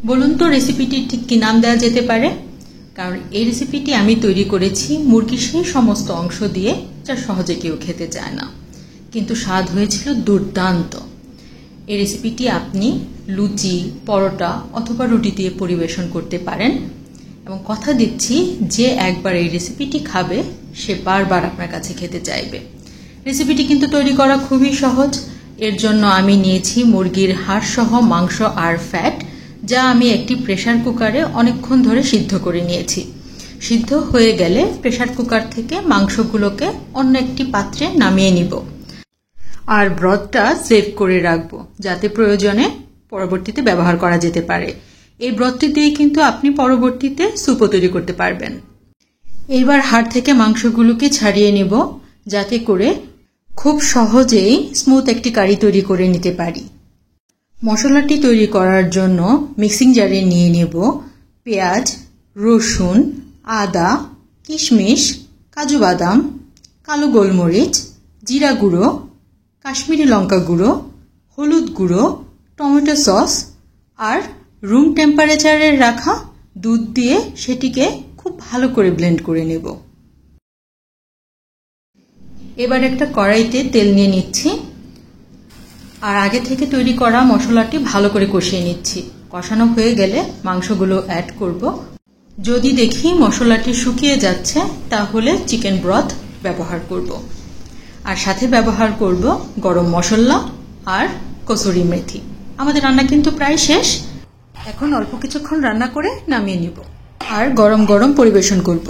বলুন তো রেসিপিটি ঠিক কি নাম দেওয়া যেতে পারে? কারণ এই রেসিপিটি আমি তৈরি করেছি মুরগির সেই সমস্ত অংশ দিয়ে যা সহজে কেউ খেতে চায় না, কিন্তু স্বাদ হয়েছিল দুর্দান্ত। এই রেসিপিটি আপনি লুচি, পরোটা অথবা রুটি দিয়ে পরিবেশন করতে পারেন এবং কথা দিচ্ছি যে একবার এই রেসিপিটি খাবে সে বারবার আপনার কাছে খেতে চাইবে। রেসিপিটি কিন্তু তৈরি করা খুবই সহজ। এর জন্য আমি নিয়েছি মুরগির হাড় সহ মাংস আর ফ্যাট, যা আমি একটি প্রেসার কুকারে অনেকক্ষণ ধরে সিদ্ধ করে নিয়েছি। সিদ্ধ হয়ে গেলে প্রেসার কুকার থেকে মাংসগুলোকে অন্য একটি পাত্রে নামিয়ে নিব আর ব্রথটা সেভ করে রাখবো, যাতে প্রয়োজনে পরবর্তীতে ব্যবহার করা যেতে পারে। এই ব্রথটি দিয়ে কিন্তু আপনি পরবর্তীতে স্যুপও তৈরি করতে পারবেন। এইবার হাড় থেকে মাংসগুলোকে ছাড়িয়ে নেব, যাতে করে খুব সহজেই স্মুথ একটি কারি তৈরি করে নিতে পারি। মশলাটি তৈরি করার জন্য মিক্সিং জারে নিয়ে নেব পেঁয়াজ, রসুন, আদা, কিশমিশ, কাজু বাদাম, কালো গোলমরিচ, জিরা গুঁড়ো, কাশ্মীরি লঙ্কা গুঁড়ো, হলুদ গুঁড়ো, টমেটো সস আর রুম টেম্পারেচারে রাখা দুধ দিয়ে সেটিকে খুব ভালো করে ব্লেন্ড করে নেব। এবার একটা কড়াইতে তেল নিয়ে নিচ্ছি আর আগে থেকে তৈরি করা মশলাটি ভালো করে কষিয়ে নিচ্ছি। কষানো হয়ে গেলে মাংসগুলো অ্যাড করব। যদি দেখি মশলাটি শুকিয়ে যাচ্ছে তাহলে চিকেন ব্রথ ব্যবহার করব, আর সাথে ব্যবহার করব গরম মশলা আর কসুরি মেথি। আমাদের রান্না কিন্তু প্রায় শেষ। এখন অল্প কিছুক্ষণ রান্না করে নামিয়ে নিব আর গরম গরম পরিবেশন করব।